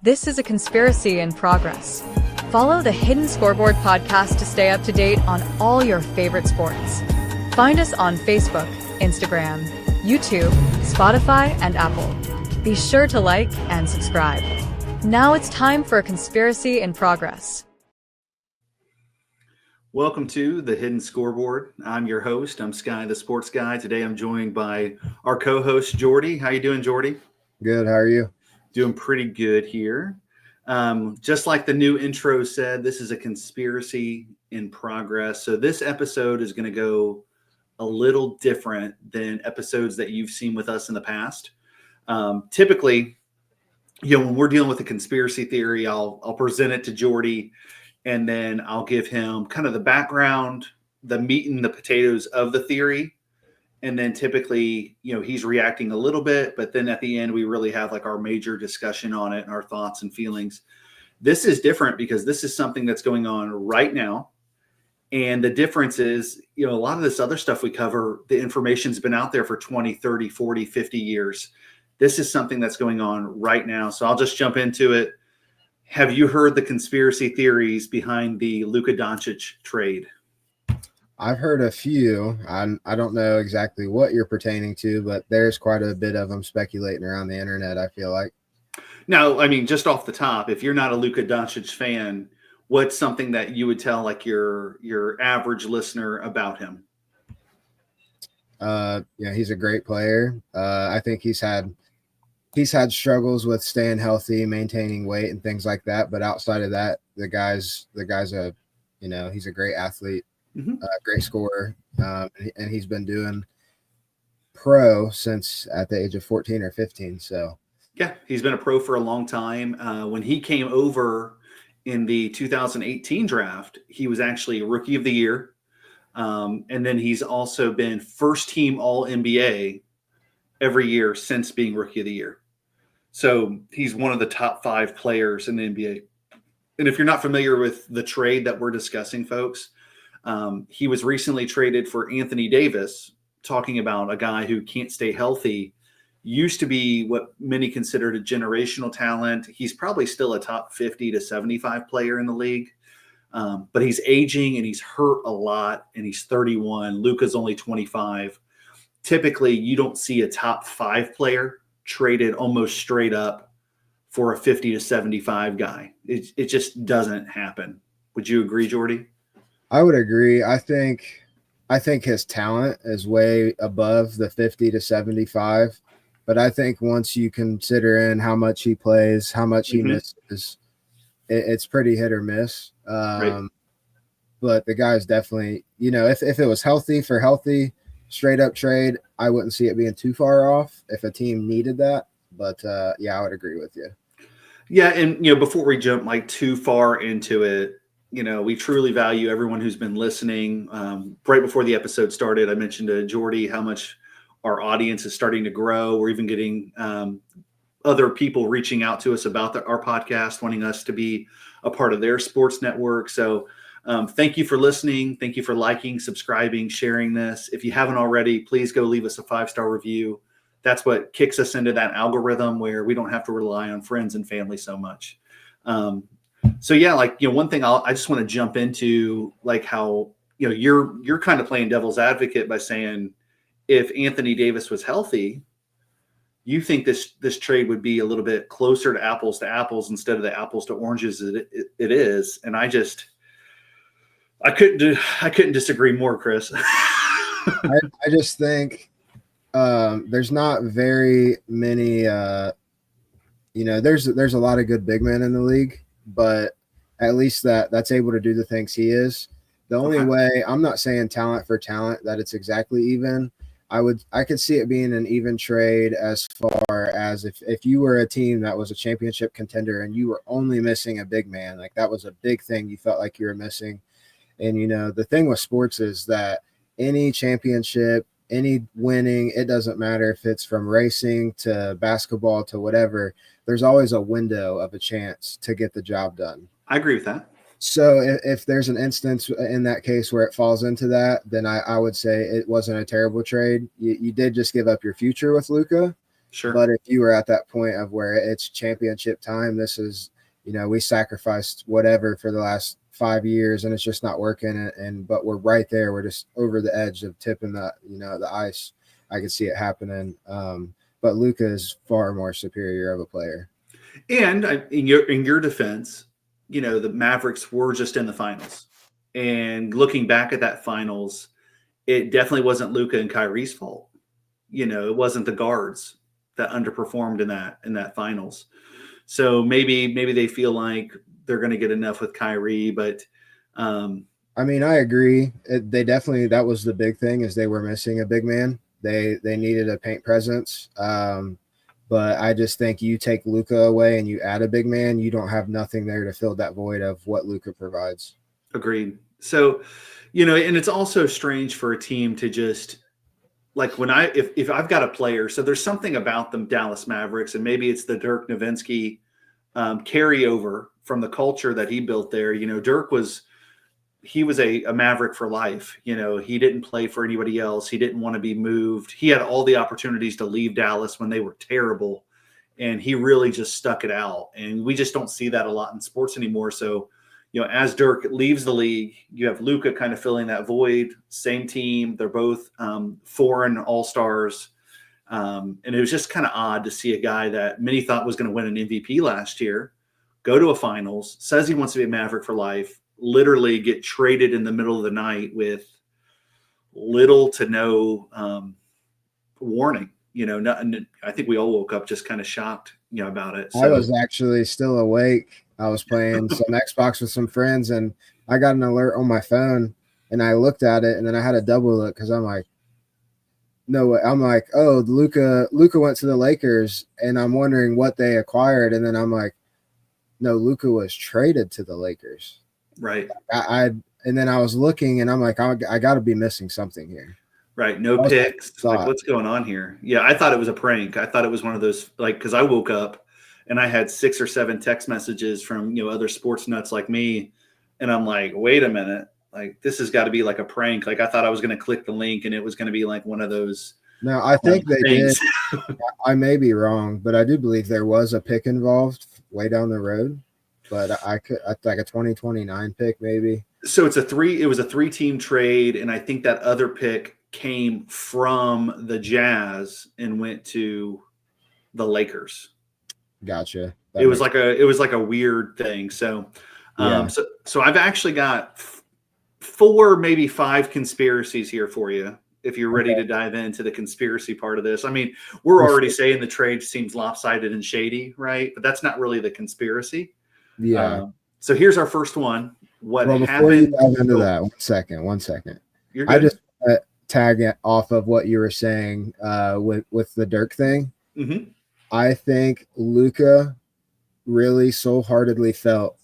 This is a conspiracy in progress. Follow the Hidden Scoreboard Podcast to stay up to date on all your favorite sports. Find us on Facebook, Instagram, YouTube, Spotify, and Apple. Be sure to like and subscribe. Now it's time for a conspiracy in progress. Welcome to the Hidden Scoreboard. I'm your host. I'm Sky, the sports guy. Today I'm joined by our co-host, Jordee. How you doing, Jordee? Good. How are you? Doing pretty good here. Just like the new intro said, this is a conspiracy in progress. So this episode is going to go a little different than episodes that you've seen with us in the past. Typically, when we're dealing with a conspiracy theory, I'll present it to Jordee, and then I'll give him kind of the background, the meat and the potatoes of the theory. And then typically, he's reacting a little bit, but then at the end, we really have like our major discussion on it and our thoughts and feelings. This is different because this is something that's going on right now. And the difference is, a lot of this other stuff we cover, the information's been out there for 20, 30, 40, 50 years. This is something that's going on right now. So I'll just jump into it. Have you heard the conspiracy theories behind the Luka Doncic trade? I've heard a few. I don't know exactly what you're pertaining to, but there's quite a bit of them speculating around the internet, I feel like. No, I mean, just off the top, if you're not a Luka Doncic fan, what's something that you would tell like your average listener about him? He's a great player. I think he's had struggles with staying healthy, maintaining weight and things like that. But outside of that, the guy's he's a great athlete. Great scorer, and he's been doing pro since at the age of 14 or 15. So, yeah, he's been a pro for a long time. When he came over in the 2018 draft, he was actually Rookie of the Year, and then he's also been first team All NBA every year since being Rookie of the Year. So he's one of the top 5 players in the NBA. And if you're not familiar with the trade that we're discussing, folks, he was recently traded for Anthony Davis, talking about a guy who can't stay healthy, used to be what many considered a generational talent. He's probably still a top 50 to 75 player in the league, but he's aging and he's hurt a lot, and he's 31. Luka's only 25. Typically, you don't see a top 5 player traded almost straight up for a 50 to 75 guy. It just doesn't happen. Would you agree, Jordee? I would agree. I think his talent is way above the 50 to 75, but I think once you consider in how much he plays, how much he misses, it's pretty hit or miss. Right. But the guy's definitely, if it was healthy, straight up trade, I wouldn't see it being too far off if a team needed that. But I would agree with you. Yeah, and before we jump like too far into it, we truly value everyone who's been listening. Right before the episode started, I mentioned to Jordee how much our audience is starting to grow. We're even getting other people reaching out to us about our podcast, wanting us to be a part of their sports network. So thank you for listening. Thank you for liking, subscribing, sharing this. If you haven't already, please go leave us a 5-star review. That's what kicks us into that algorithm where we don't have to rely on friends and family so much. So yeah, one thing I just want to jump into, like how, you're kind of playing devil's advocate by saying if Anthony Davis was healthy, you think this trade would be a little bit closer to apples instead of the apples to oranges it is. And I couldn't disagree more, Chris. I just think there's not very many, there's a lot of good big men in the league, but at least that's able to do the things he is. The only way, I'm not saying talent for talent, that it's exactly even. I could see it being an even trade as far as if you were a team that was a championship contender and you were only missing a big man, like that was a big thing you felt like you were missing. And, the thing with sports is that any championship, any winning, it doesn't matter if it's from racing to basketball to whatever, there's always a window of a chance to get the job done. I agree with that. So if there's an instance in that case where it falls into that, then I would say it wasn't a terrible trade. You did just give up your future with Luka, Sure. But if you were at that point of where it's championship time, this is, we sacrificed whatever for the last 5 years and it's just not working. But we're right there. We're just over the edge of tipping the ice. I can see it happening. But Luka is far more superior of a player. And in your defense, the Mavericks were just in the finals. And looking back at that finals, it definitely wasn't Luka and Kyrie's fault. It wasn't the guards that underperformed in that finals. So maybe they feel like they're going to get enough with Kyrie, but I agree. That was the big thing, is they were missing a big man. They needed a paint presence. But I just think you take Luka away and you add a big man, you don't have nothing there to fill that void of what Luka provides. Agreed. So, and it's also strange for a team to just, like, if I've got a player, so there's something about the Dallas Mavericks, and maybe it's the Dirk Nowitzki carryover from the culture that he built there. Dirk was a Maverick for life. He didn't play for anybody else. He didn't want to be moved. He had all the opportunities to leave Dallas when they were terrible, and he really just stuck it out. And we just don't see that a lot in sports anymore. So, as Dirk leaves the league, you have Luka kind of filling that void. Same team. They're both foreign all-stars. And it was just kind of odd to see a guy that many thought was going to win an MVP last year go to a finals, says he wants to be a Maverick for life, literally get traded in the middle of the night with little to no warning. I think we all woke up just kind of shocked, about it. So, I was actually still awake. I was playing some Xbox with some friends, and I got an alert on my phone, and I looked at it, and then I had a double look because I'm like, no way. I'm like, oh, Luka went to the Lakers, and I'm wondering what they acquired, and then I'm like, no, Luka was traded to the Lakers. Right. And then I was looking, and I'm like, I got to be missing something here. Right. No picks. Like, what's going on here? Yeah, I thought it was a prank. I thought it was one of those, like, because I woke up and I had 6 or 7 text messages from, other sports nuts like me. And I'm like, wait a minute. Like, this has got to be like a prank. Like, I thought I was going to click the link and it was going to be like one of those. No, I think they did. I may be wrong, but I do believe there was a pick involved way down the road. But I like a 2029 pick maybe. So it was a 3-team trade, and I think that other pick came from the Jazz and went to the Lakers. Gotcha. It was like a weird thing. So, yeah. So I've actually got 4, maybe 5 conspiracies here for you, if you're ready to dive into the conspiracy part of this. We're already saying the trade seems lopsided and shady, right? But that's not really the conspiracy. Yeah. So here's our first one. Before you dive into that, one second. You're good. I just tag it off of what you were saying with the Dirk thing. Mm-hmm. I think Luka really soul-heartedly felt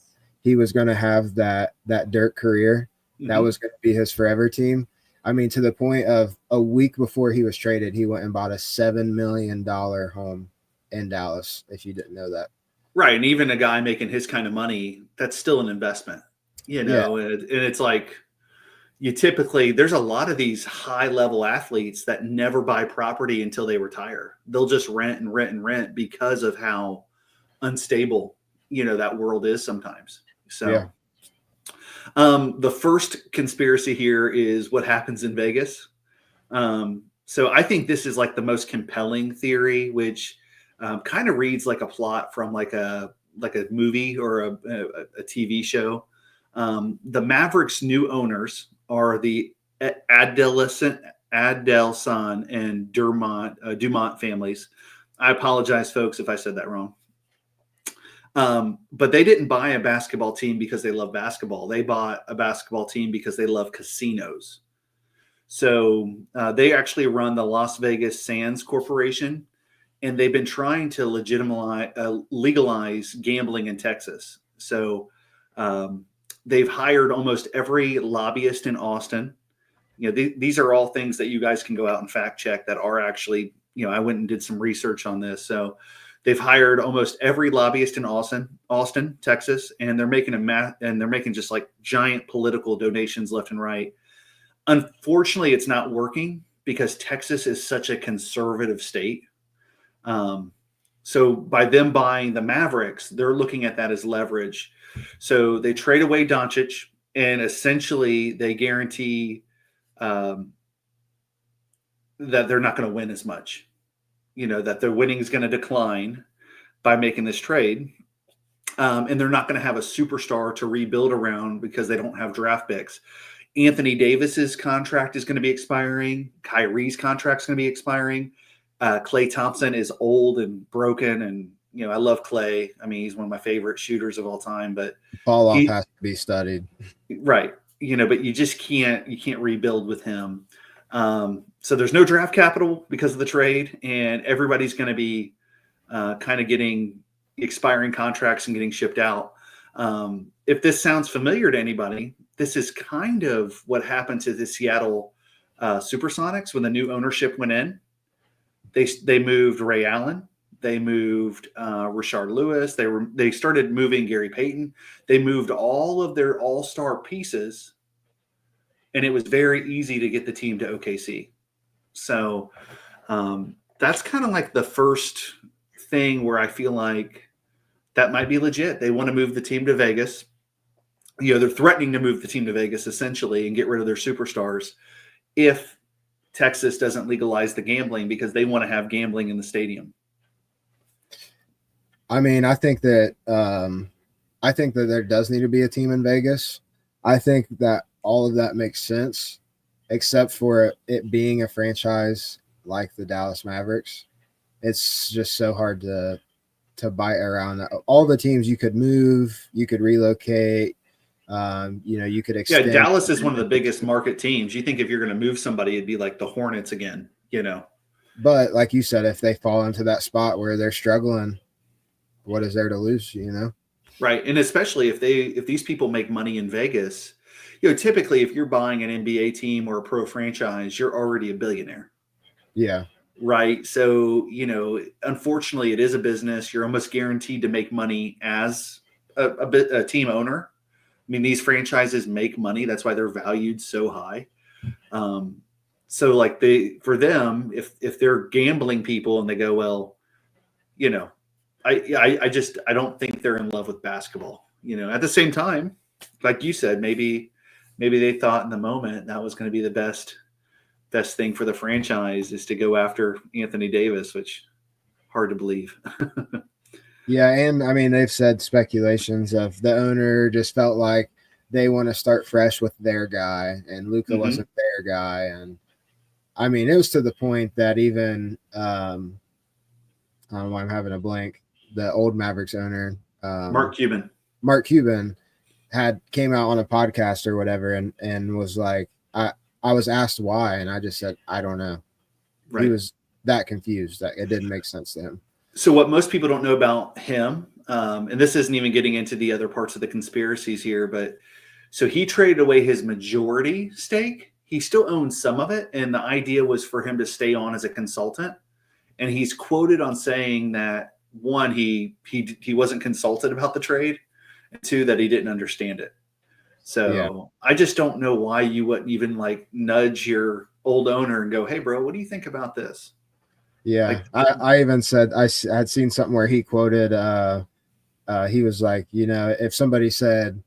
he was going to have that Dirk career. Mm-hmm. That was going to be his forever team. To the point of a week before he was traded, he went and bought a $7 million home in Dallas, if you didn't know that. Right. And even a guy making his kind of money, that's still an investment, and it's like, there's a lot of these high level athletes that never buy property until they retire. They'll just rent and rent and rent because of how unstable, that world is sometimes. So the first conspiracy here is what happens in Vegas. So I think this is like the most compelling theory, which kind of reads like a plot from like a movie or a TV show. The Mavericks' new owners are the Adelson and Dumont families. I apologize, folks, if I said that wrong. But they didn't buy a basketball team because they love basketball. They bought a basketball team because they love casinos. So they actually run the Las Vegas Sands Corporation, and they've been trying to legalize gambling in Texas. So they've hired almost every lobbyist in Austin. These are all things that you guys can go out and fact check that are actually, I went and did some research on this. So they've hired almost every lobbyist in Austin, Texas, and they're making just like giant political donations left and right. Unfortunately, it's not working because Texas is such a conservative state. So by them buying the Mavericks, they're looking at that as leverage. So they trade away Doncic, and essentially they guarantee um, that they're not going to win as much. That their winning is going to decline by making this trade. And they're not going to have a superstar to rebuild around because they don't have draft picks. Anthony Davis's contract is going to be expiring. Kyrie's contract is going to be expiring. Klay Thompson is old and broken, and I love Klay. I mean, he's one of my favorite shooters of all time. But fall off has to be studied, right? But you just can't rebuild with him. So there's no draft capital because of the trade, and everybody's going to be kind of getting expiring contracts and getting shipped out. If this sounds familiar to anybody, this is kind of what happened to the Seattle Supersonics when the new ownership went in. They moved Ray Allen, they moved Rashard Lewis, they started moving Gary Payton, they moved all of their all-star pieces, and it was very easy to get the team to OKC. So that's kind of like the first thing where I feel like that might be legit. They want to move the team to Vegas. They're threatening to move the team to Vegas essentially and get rid of their superstars if Texas doesn't legalize the gambling, because they want to have gambling in the stadium. I mean, I think that there does need to be a team in Vegas. I think that all of that makes sense, except for it being a franchise like the Dallas Mavericks. It's just so hard to bite around. All the teams you could move, you could relocate, you could extend. Yeah, Dallas is one of the biggest market teams. You think if you're going to move somebody, it'd be like the Hornets again, But like you said, if they fall into that spot where they're struggling, what is there to lose, Right. And especially if these people make money in Vegas, typically if you're buying an NBA team or a pro franchise, you're already a billionaire. Yeah. Right. So, unfortunately, it is a business. You're almost guaranteed to make money as a team owner. I mean, these franchises make money. That's why they're valued so high. So like for them, if they're gambling people and they go, well, I don't think they're in love with basketball. At the same time, like you said, maybe they thought in the moment that was going to be the best thing for the franchise is to go after Anthony Davis, which hard to believe. Yeah. And I mean, they've said speculations of the owner just felt like they want to start fresh with their guy, and Luka wasn't their guy. And I mean, it was to the point that even, I don't know why I'm having a blank, the old Mavericks owner, Mark Cuban came out on a podcast or whatever and was like, I was asked why, and I just said, I don't know. Right. He was that confused that it didn't make sense to him. So what most people don't know about him, and this isn't even getting into the other parts of the conspiracies here, but so he traded away his majority stake. He still owns some of it, and the idea was for him to stay on as a consultant. And he's quoted on saying that, one, he wasn't consulted about the trade, and two, that he didn't understand it. So yeah. I just don't know why you wouldn't even like nudge your old owner and go, hey, bro, what do you think about this? Yeah. I even said I had seen something where he quoted he was like, if somebody said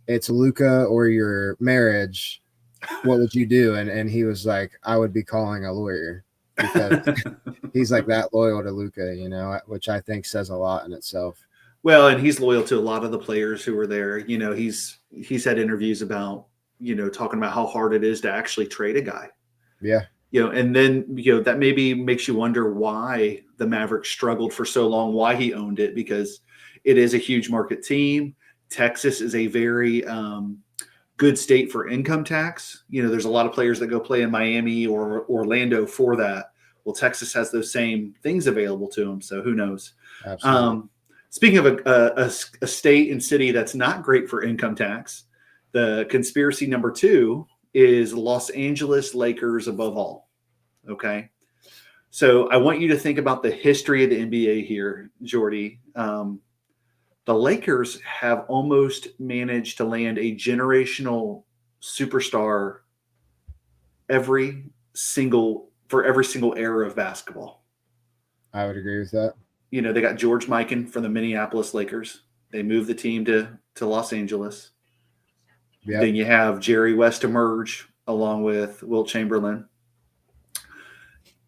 it's Luka or your marriage, what would you do? And he was like, I would be calling a lawyer, because he's like that loyal to Luka, which I think says a lot in itself. Well, and he's loyal to a lot of the players who were there. He's had interviews about, talking about how hard it is to actually trade a guy. Yeah. And then, that maybe makes you wonder why the Mavericks struggled for so long, why he owned it, because it is a huge market team. Texas is a very good state for income tax. There's a lot of players that go play in Miami or Orlando for that. Well, Texas has those same things available to them. So who knows? Absolutely. Speaking of a state and city that's not great for income tax, the conspiracy number 2 is Los Angeles Lakers above all. Okay. So I want you to think about the history of the NBA here, Jordee. The Lakers have almost managed to land a generational superstar every single era of basketball. I would agree with that. You know, they got George Mikan from the Minneapolis Lakers. They moved the team to Los Angeles. Yep. Then you have Jerry West emerge along with Wilt Chamberlain.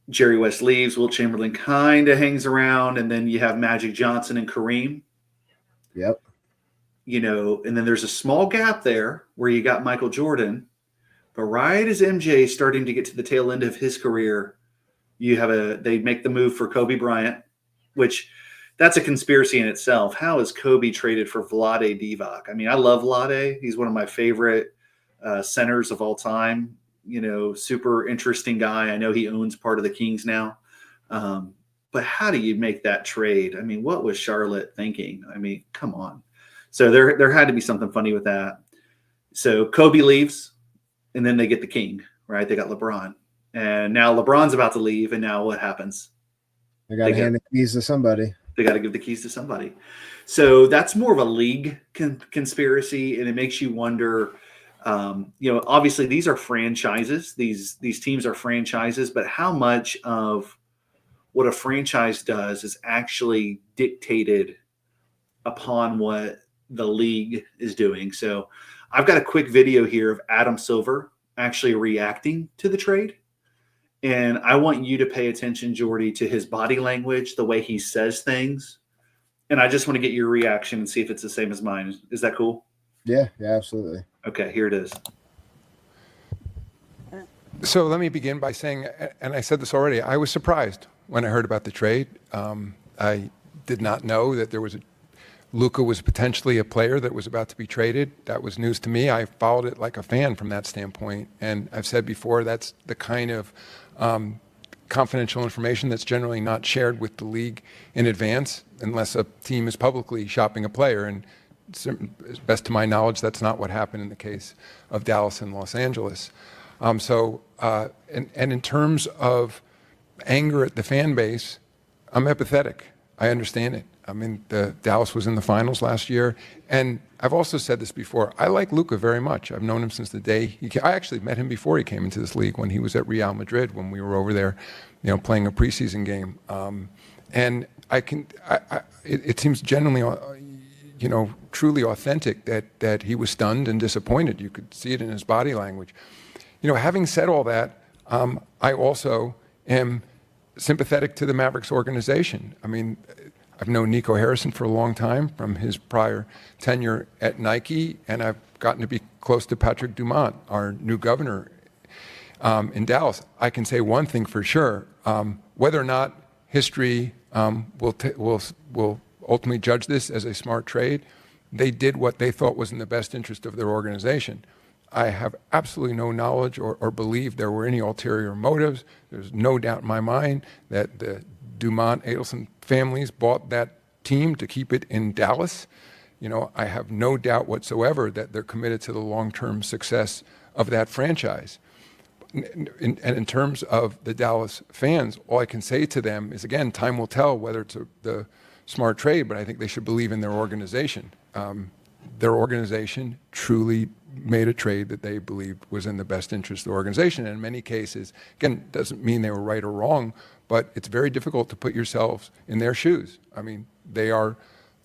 Jerry West leaves. Wilt Chamberlain kind of hangs around. And then you have Magic Johnson and Kareem. Yep. You know, and then there's a small gap there where you got Michael Jordan. But right as MJ is starting to get to the tail end of his career, they make the move for Kobe Bryant, which that's a conspiracy in itself. How is Kobe traded for Vlade Divac? I mean, I love Vlade. He's one of my favorite centers of all time. You know, super interesting guy. I know he owns part of the Kings now. But how do you make that trade? I mean, what was Charlotte thinking? I mean, come on. So there had to be something funny with that. So Kobe leaves, and then they get the king, right? They got LeBron. And now LeBron's about to leave, and now what happens? They got to hand the keys to somebody. They got to give the keys to somebody. So that's more of a league conspiracy, and it makes you wonder, you know, obviously these are franchises. These teams are franchises, but how much of what a franchise does is actually dictated upon what the league is doing. So I've got a quick video here of Adam Silver actually reacting to the trade. And I want you to pay attention, Jordee, to his body language, the way he says things. And I just want to get your reaction and see if it's the same as mine. Is that cool? Yeah, absolutely. Okay, here it is. So let me begin by saying, and I said this already, I was surprised when I heard about the trade. I did not know that Luka was potentially a player that was about to be traded. That was news to me. I followed it like a fan from that standpoint. And I've said before, that's the kind of confidential information that's generally not shared with the league in advance unless a team is publicly shopping a player. And as best to my knowledge, that's not what happened in the case of Dallas and Los Angeles. And in terms of anger at the fan base, I'm empathetic. I understand it. I mean, Dallas was in the finals last year, and I've also said this before. I like Luka very much. I've known him since the day I actually met him before he came into this league when he was at Real Madrid when we were over there, you know, playing a preseason game. And it seems genuinely, you know, truly authentic that he was stunned and disappointed. You could see it in his body language. You know, having said all that, I also am sympathetic to the Mavericks organization. I mean, I've known Nico Harrison for a long time from his prior tenure at Nike, and I've gotten to be close to Patrick Dumont, our new governor in Dallas. I can say one thing for sure: whether or not history will ultimately judge this as a smart trade, they did what they thought was in the best interest of their organization. I have absolutely no knowledge or believe there were any ulterior motives. There's no doubt in my mind that the Dumont Adelson families bought that team to keep it in Dallas. You know, I have no doubt whatsoever that they're committed to the long-term success of that franchise. And in terms of the Dallas fans, all I can say to them is, again, time will tell whether it's the smart trade, but I think they should believe in their organization. Their organization truly made a trade that they believed was in the best interest of the organization. And in many cases, again, doesn't mean they were right or wrong, but it's very difficult to put yourselves in their shoes. I mean, they are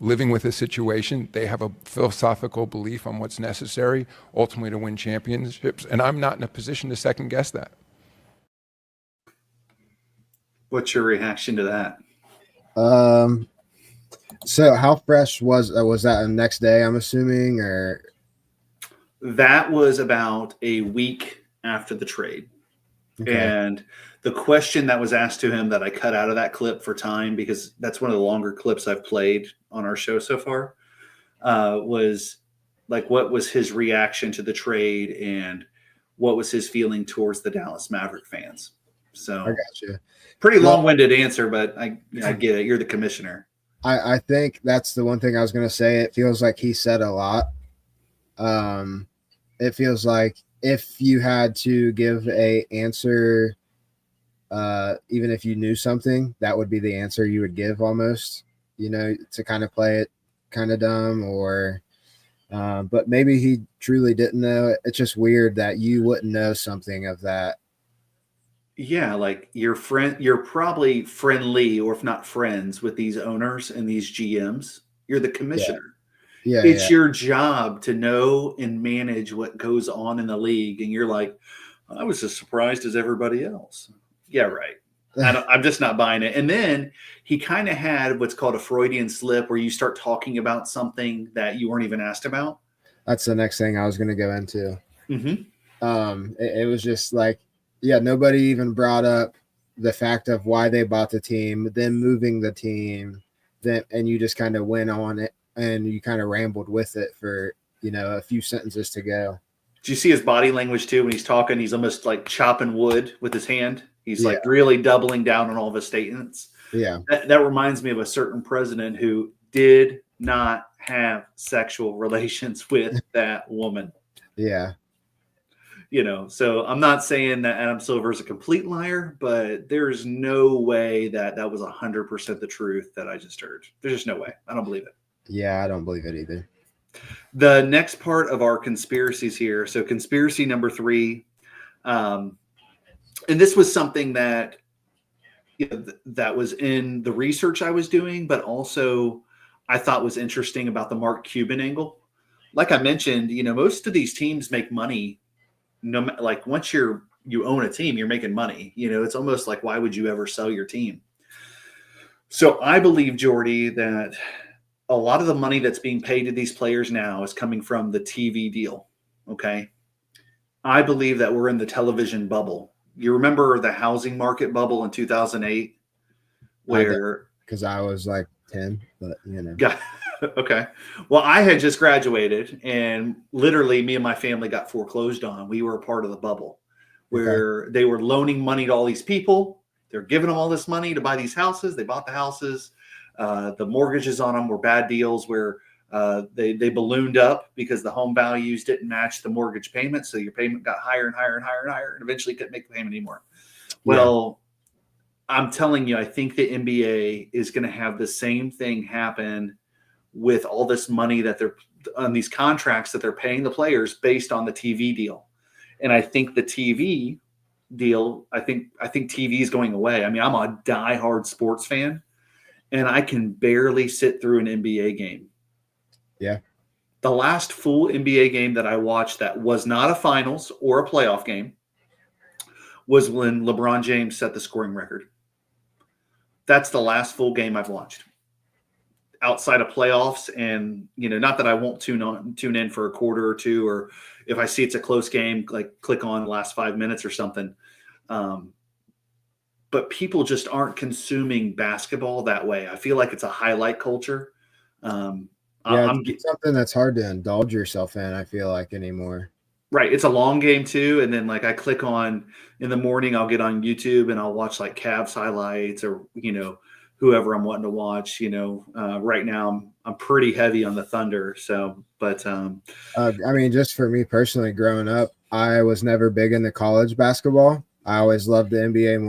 living with a situation. They have a philosophical belief on what's necessary ultimately to win championships. And I'm not in a position to second guess that. What's your reaction to that? So how fresh was that the next day, I'm assuming, or? That was about a week after the trade. Okay. And the question that was asked to him that I cut out of that clip for time, because that's one of the longer clips I've played on our show so far, was like, what was his reaction to the trade and what was his feeling towards the Dallas Maverick fans? So I got you. Pretty long-winded answer, but I get it. You're the commissioner. I think that's the one thing I was going to say. It feels like he said a lot. It feels like if you had to give a answer, even if you knew something, that would be the answer you would give almost, you know, to kind of play it kind of dumb or, but maybe he truly didn't know. It's just weird that you wouldn't know something of that Yeah, like you're probably friendly, or if not friends, with these owners and these GMs. You're the Yeah. commissioner. Yeah. It's your job to know and manage what goes on in the league. And you're like, I was as surprised as everybody else. Yeah, right. Yeah. I'm just not buying it. And then he kind of had what's called a Freudian slip, where you start talking about something that you weren't even asked about. That's the next thing I was going to go into. Mm-hmm. It was just like, yeah, nobody even brought up the fact of why they bought the team, then moving the team, then, and you just kind of went on it and you kind of rambled with it for, a few sentences to go. Do you see his body language too? When he's talking, he's almost like chopping wood with his hand. He's Yeah. like really doubling down on all of his statements. Yeah. That reminds me of a certain president who did not have sexual relations with that woman. Yeah. So I'm not saying that Adam Silver is a complete liar, but there's no way that was 100% the truth that I just heard. There's just no way. I don't believe it. Yeah, I don't believe it either. The next part of our conspiracies here. So conspiracy number 3, and this was something that that was in the research I was doing, but also I thought was interesting about the Mark Cuban angle. Like I mentioned, most of these teams make money. No, like once you own a team, you're making money. It's almost like, why would you ever sell your team? So I believe, Jordee, that a lot of the money that's being paid to these players now is coming from the TV deal. Okay. I believe that we're in the television bubble. You remember the housing market bubble in 2008, where because I was like 10, but okay. Well, I had just graduated, and literally me and my family got foreclosed on. We were a part of the bubble where they were loaning money to all these people. They're giving them all this money to buy these houses. They bought the houses. The mortgages on them were bad deals where they ballooned up because the home values didn't match the mortgage payment. So your payment got higher and higher and higher and higher, and eventually couldn't make the payment anymore. Well, I'm telling you, I think the NBA is going to have the same thing happen with all this money that they're on these contracts that they're paying the players based on the TV deal. And I think the TV deal, I think TV is going away. I mean, I'm a diehard sports fan, and I can barely sit through an NBA game. Yeah. The last full NBA game that I watched that was not a finals or a playoff game was when LeBron James set the scoring record. That's the last full game I've watched outside of playoffs. And, not that I won't tune in for a quarter or two, or if I see it's a close game, like click on the last 5 minutes or something. But people just aren't consuming basketball that way. I feel like it's a highlight culture. It's something that's hard to indulge yourself in, I feel like, anymore. Right. It's a long game too. And then like I click on in the morning, I'll get on YouTube and I'll watch like Cavs highlights or, whoever I'm wanting to watch. Right now I'm pretty heavy on the Thunder. So, but I mean, just for me personally, growing up, I was never big into college basketball. I always loved the NBA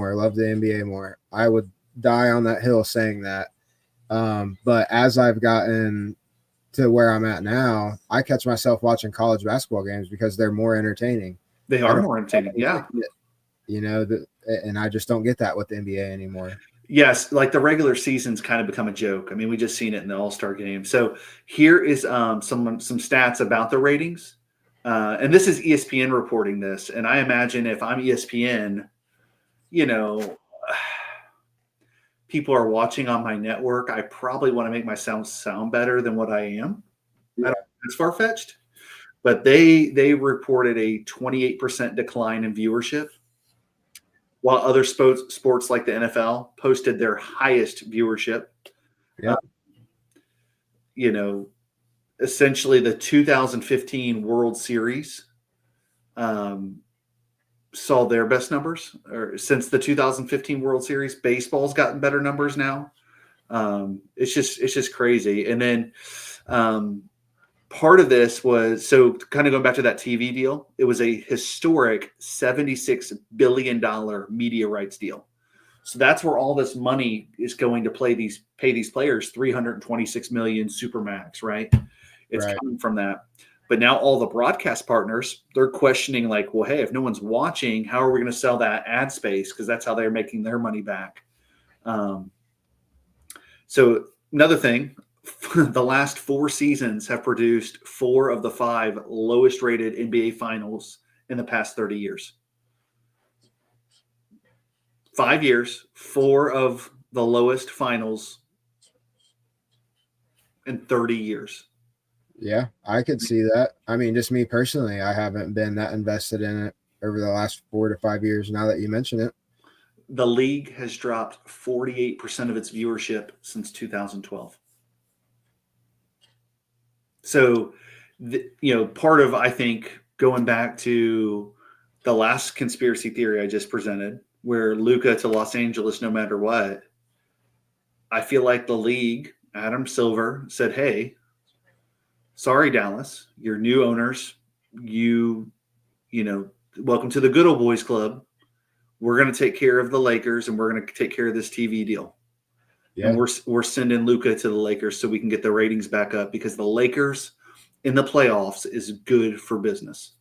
more. I would die on that hill saying that. But as I've gotten to where I'm at now, I catch myself watching college basketball games because they're more entertaining. They are more entertaining. Yeah. And I just don't get that with the NBA anymore. Yes. Like the regular season's kind of become a joke. I mean, we just seen it in the All-Star game. So here is some stats about the ratings. And this is ESPN reporting this. And I imagine if I'm ESPN, people are watching on my network, I probably want to make myself sound better than what I am. Yeah. I don't think it's far-fetched. But they reported a 28% decline in viewership, while other sports like the NFL posted their highest viewership. Yeah. Essentially the 2015 World Series saw their best numbers, or since the 2015 World Series. Baseball's gotten better numbers now. It's just crazy. And then part of this was, so kind of going back to that TV deal, it was a historic $76 billion media rights deal. So that's where all this money is going to pay these players $326 million supermax, right? It's coming from that. But now all the broadcast partners, they're questioning like, well, hey, if no one's watching, how are we going to sell that ad space? Because that's how they're making their money back. So another thing, the last 4 seasons have produced 4 of the 5 lowest rated NBA finals in the past 30 years. 5 years, 4 of the lowest finals in 30 years. Yeah, I could see that. I mean, just me personally, I haven't been that invested in it over the last 4 to 5 years now that you mention it. The league has dropped 48% of its viewership since 2012. So, part of, I think, going back to the last conspiracy theory I just presented, where Luka to Los Angeles no matter what, I feel like the league, Adam Silver, said, hey, sorry, Dallas, your new owners, welcome to the good old boys club. We're going to take care of the Lakers and we're going to take care of this TV deal. Yeah. And we're sending Luka to the Lakers so we can get the ratings back up, because the Lakers in the playoffs is good for business.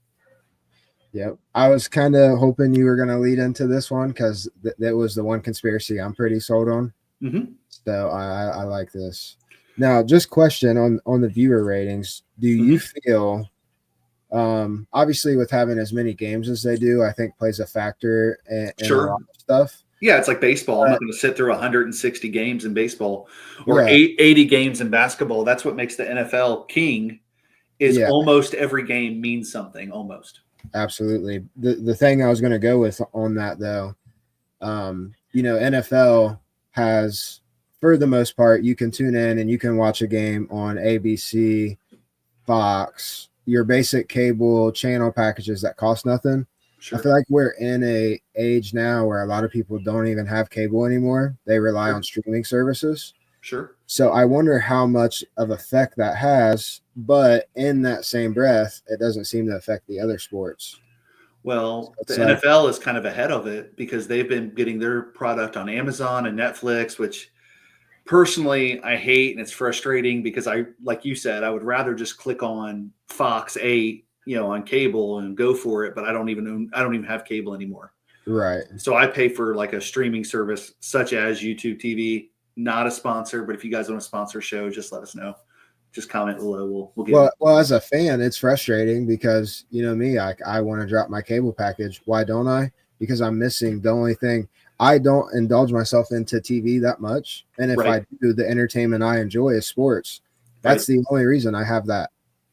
Yep. I was kind of hoping you were going to lead into this one, because that was the one conspiracy I'm pretty sold on. Mm-hmm. So I like this. Now, just question on the viewer ratings. Do you feel, obviously with having as many games as they do, I think plays a factor in sure. a lot of stuff. Yeah, it's like baseball. I'm not going to sit through 160 games in baseball or 80 games in basketball. That's what makes the NFL king, is almost every game means something, almost. Absolutely. The thing I was going to go with on that, though, NFL has, for the most part, you can tune in and you can watch a game on ABC, Fox, your basic cable channel packages that cost nothing. Sure. I feel like we're in a age now where a lot of people don't even have cable anymore. They rely on streaming services. Sure. So I wonder how much of effect that has, but in that same breath, it doesn't seem to affect the other sports. Well, the NFL is kind of ahead of it, because they've been getting their product on Amazon and Netflix, which personally I hate, and it's frustrating because like you said, I would rather just click on Fox 8, on cable and go for it, but I don't even have cable anymore. Right. So I pay for like a streaming service such as YouTube TV. Not a sponsor, but if you guys want to sponsor a show, just let us know. Just comment below. We'll get well, as a fan, it's frustrating because, me, I want to drop my cable package. Why don't I? Because I'm missing the only thing. I don't indulge myself into TV that much. And if I do, the entertainment I enjoy is sports. That's the only reason I have that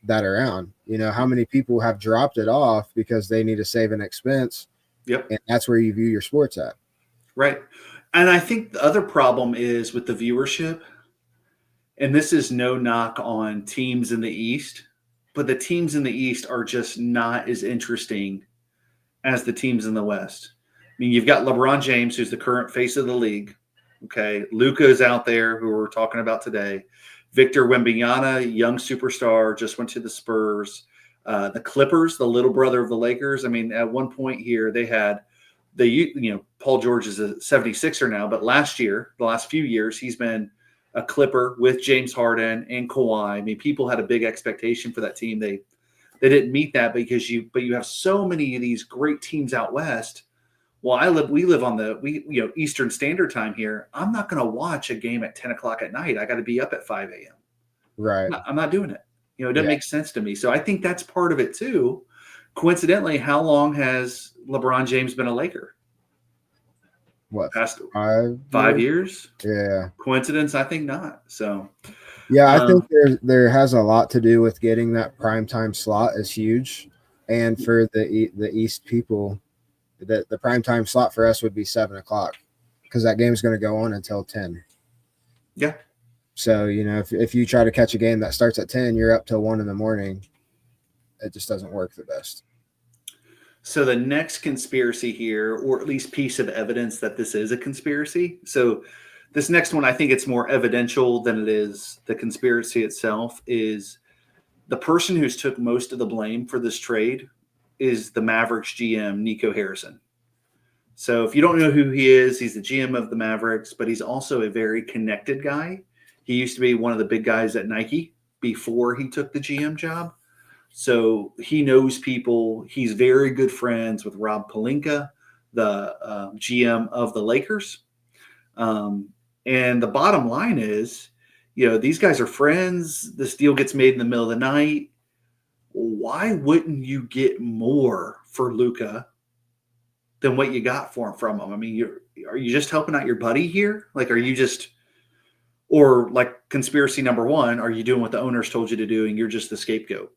around. How many people have dropped it off because they need to save an expense? Yep. And that's where you view your sports at. Right. And I think the other problem is with the viewership, and this is no knock on teams in the East, but the teams in the East are just not as interesting as the teams in the West. I mean, you've got LeBron James, who's the current face of the league. Okay. Luka is out there, who we're talking about today. Victor Wembanyama, young superstar, just went to the Spurs. The Clippers, the little brother of the Lakers. I mean, at one point here, they had Paul George is a 76er now, but the last few years, he's been a Clipper with James Harden and Kawhi. I mean, people had a big expectation for that team. They didn't meet that because you have so many of these great teams out West. Well, we live on the Eastern Standard Time here. I'm not going to watch a game at 10 o'clock at night. I got to be up at 5 a.m. Right. I'm not doing it. It doesn't make sense to me. So I think that's part of it too. Coincidentally, how long has LeBron James been a Laker? What? Past 5 years? Yeah. Coincidence? I think not. So. Yeah, I think there has a lot to do with getting that primetime slot is huge, and for the East people, the primetime slot for us would be 7 o'clock, because that game's going to go on until 10. Yeah. So if you try to catch a game that starts at 10, you're up till 1 in the morning. It just doesn't work the best. So the next conspiracy here, or at least piece of evidence that this is a conspiracy. So this next one, I think it's more evidential than it is the conspiracy itself, is the person who's took most of the blame for this trade is the Mavericks GM, Nico Harrison. So if you don't know who he is, he's the GM of the Mavericks, but he's also a very connected guy. He used to be one of the big guys at Nike before he took the GM job. So he knows people. He's very good friends with Rob Pelinka, the GM of the Lakers. And the bottom line is, these guys are friends. This deal gets made in the middle of the night. Why wouldn't you get more for Luka than what you got from him? I mean, are you just helping out your buddy here? Like, are you just, or like conspiracy number one, are you doing what the owners told you to do and you're just the scapegoat?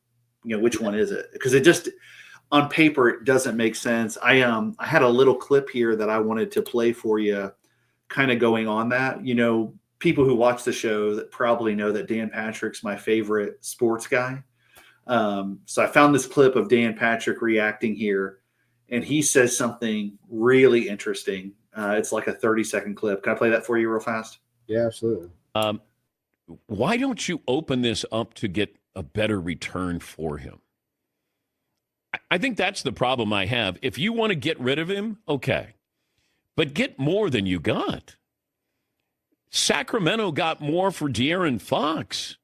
Which one is it? Because it just, on paper, it doesn't make sense. I had a little clip here that I wanted to play for you, kind of going on that. People who watch the show that probably know that Dan Patrick's my favorite sports guy. So I found this clip of Dan Patrick reacting here, and he says something really interesting. It's like a 30-second clip. Can I play that for you real fast? Yeah, absolutely. Why don't you open this up to get a better return for him? I think that's the problem I have. If you want to get rid of him, okay, but get more than you got. Sacramento got more for De'Aaron Fox.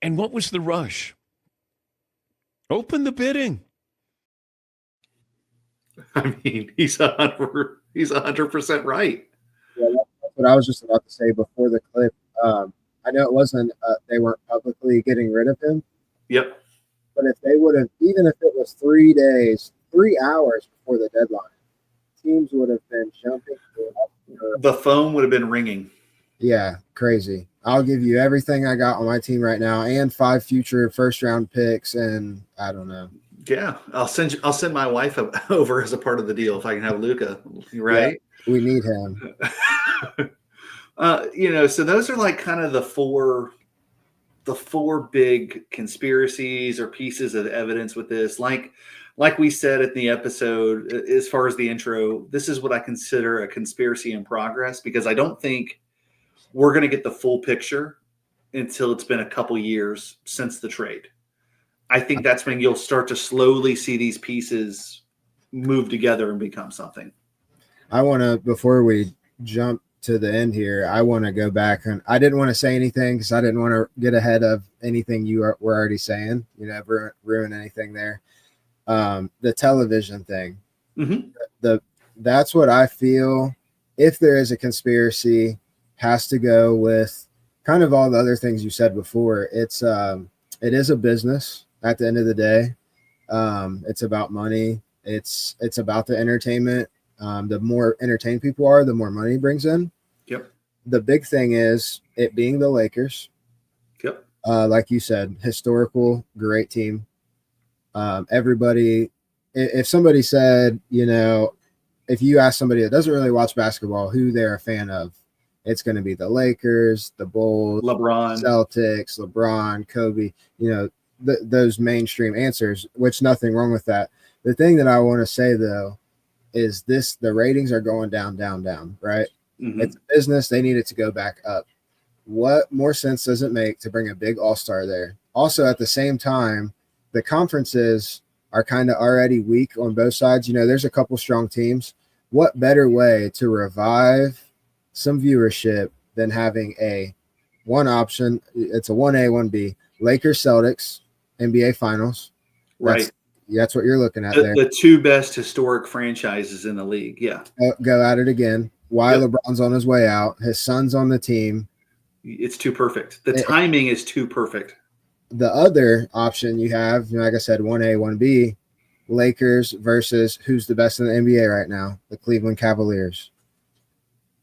And what was the rush? Open the bidding. I mean, he's 100% right. Yeah, that's what I was just about to say before the clip. I know it wasn't, they weren't publicly getting rid of him. Yep. But if they would have, even if it was 3 days, 3 hours before the deadline, teams would have been jumping. The phone would have been ringing. Yeah, crazy. I'll give you everything I got on my team right now and 5 future first-round picks, and I don't know. Yeah, I'll send my wife over as a part of the deal if I can have Luka, right? Yeah, we need him. So those are like kind of the four big conspiracies or pieces of evidence with this. Like we said in the episode, as far as the intro, this is what I consider a conspiracy in progress, because I don't think we're going to get the full picture until it's been a couple years since the trade. I think that's when you'll start to slowly see these pieces move together and become something. I want to, before we jump to the end here, I want to go back, and I didn't want to say anything because I didn't want to get ahead of anything you were already saying, ruin anything there. The television thing, that's what I feel. If there is a conspiracy, has to go with kind of all the other things you said before. It is a business at the end of the day. It's about money. It's about the entertainment. The more entertained people are, the more money it brings in. Yep. The big thing is it being the Lakers. Yep. Like you said, historical, great team. Everybody, if somebody said, if you ask somebody that doesn't really watch basketball who they're a fan of, it's going to be the Lakers, the Bulls, LeBron, Celtics, LeBron, Kobe, those mainstream answers, which nothing wrong with that. The thing that I want to say, though, is the ratings are going down, right? Mm-hmm. It's a business. They need it to go back up. What more sense does it make to bring a big all-star there? Also, at the same time, the conferences are kind of already weak on both sides. There's a couple strong teams. What better way to revive some viewership than having one option? It's a 1A, 1B, Lakers, Celtics, NBA Finals. Right. That's what you're looking at there. The two best historic franchises in the league. Yeah. Go at it again. Why LeBron's on his way out. His son's on the team. It's too perfect. The timing is too perfect. The other option you have, like I said, 1A, 1B, Lakers versus who's the best in the NBA right now, the Cleveland Cavaliers.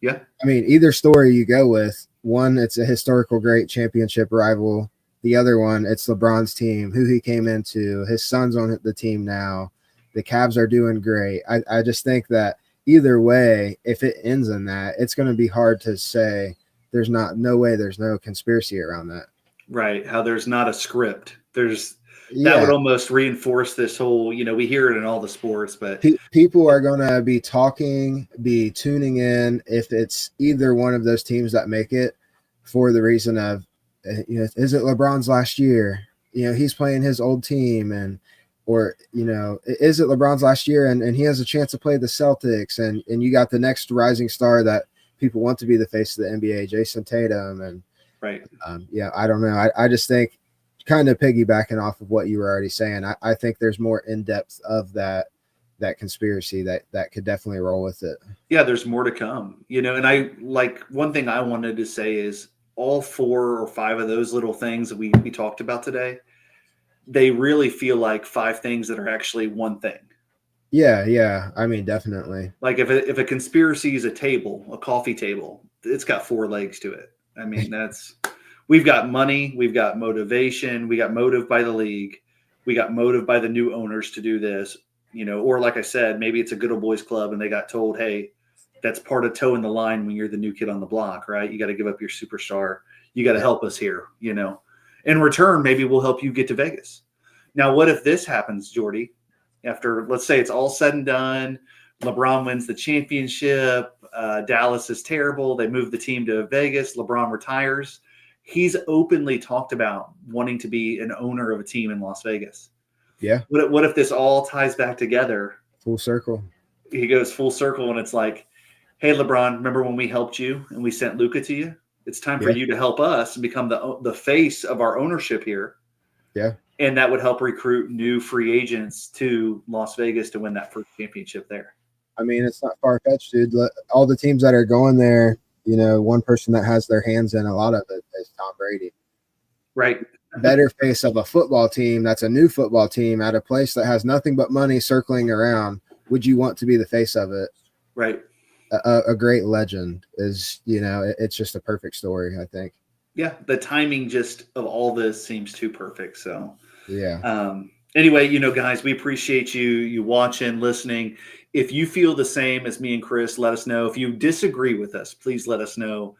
Yeah. I mean, either story you go with, one, it's a historical great championship rival. The other one, it's LeBron's team, who he came into. His son's on the team now. The Cavs are doing great. I just think that either way, if it ends in that, it's going to be hard to say there's no way there's no conspiracy around that. Right. How there's not a script. That would almost reinforce this whole, we hear it in all the sports, but people are going to be tuning in if it's either one of those teams that make it, for the reason of, is it LeBron's last year? He's playing his old team, or is it LeBron's last year and he has a chance to play the Celtics, and you got the next rising star that people want to be the face of the NBA, Jason Tatum, and right. I don't know. I just think kind of piggybacking off of what you were already saying, I think there's more in depth of that conspiracy that could definitely roll with it. Yeah, there's more to come, and I like one thing I wanted to say is all 4 or 5 of those little things that we talked about today, they really feel like 5 things that are actually one thing. Yeah. I mean, definitely. Like if a conspiracy is a coffee table, it's got 4 legs to it. I mean, we've got money, we've got motivation, we got motive by the league, we got motive by the new owners to do this, or like I said, maybe it's a good old boys club and they got told, hey, that's part of toeing the line when you're the new kid on the block, right? You got to give up your superstar. You got to help us here, In return, maybe we'll help you get to Vegas. Now, what if this happens, Jordee? After, let's say it's all said and done, LeBron wins the championship, Dallas is terrible, they move the team to Vegas, LeBron retires. He's openly talked about wanting to be an owner of a team in Las Vegas. Yeah. What if this all ties back together? Full circle. He goes full circle and it's like, hey, LeBron, remember when we helped you and we sent Luka to you? It's time for you to help us and become the face of our ownership here. Yeah. And that would help recruit new free agents to Las Vegas to win that first championship there. I mean, it's not far-fetched, dude. All the teams that are going there, one person that has their hands in a lot of it is Tom Brady. Right. Better face of a football team that's a new football team at a place that has nothing but money circling around. Would you want to be the face of it? Right. A great legend is, it's just a perfect story, I think. Yeah. The timing just of all this seems too perfect. So, yeah. Anyway, guys, we appreciate you watching, listening. If you feel the same as me and Chris, let us know. If you disagree with us, please let us know.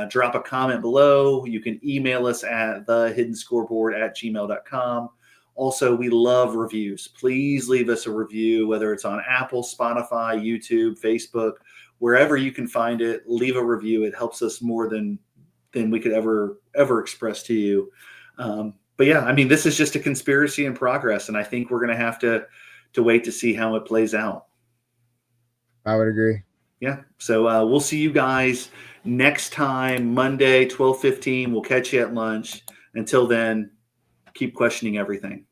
Drop a comment below. You can email us at thehiddenscoreboard@gmail.com. Also, we love reviews. Please leave us a review, whether it's on Apple, Spotify, YouTube, Facebook, wherever you can find it. Leave a review. It helps us more than we could ever express to you. But yeah, I mean, this is just a conspiracy in progress, and I think we're going to have to wait to see how it plays out. I would agree. Yeah. So we'll see you guys next time, Monday, 12:15. We'll catch you at lunch. Until then, keep questioning everything.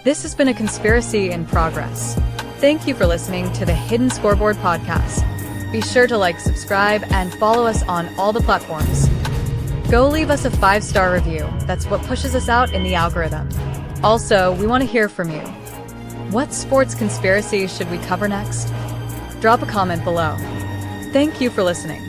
This has been a conspiracy in progress. Thank you for listening to the Hidden Scoreboard Podcast. Be sure to like, subscribe, and follow us on all the platforms. Go leave us a 5-star review. That's what pushes us out in the algorithm. Also, we want to hear from you. What sports conspiracy should we cover next? Drop a comment below. Thank you for listening.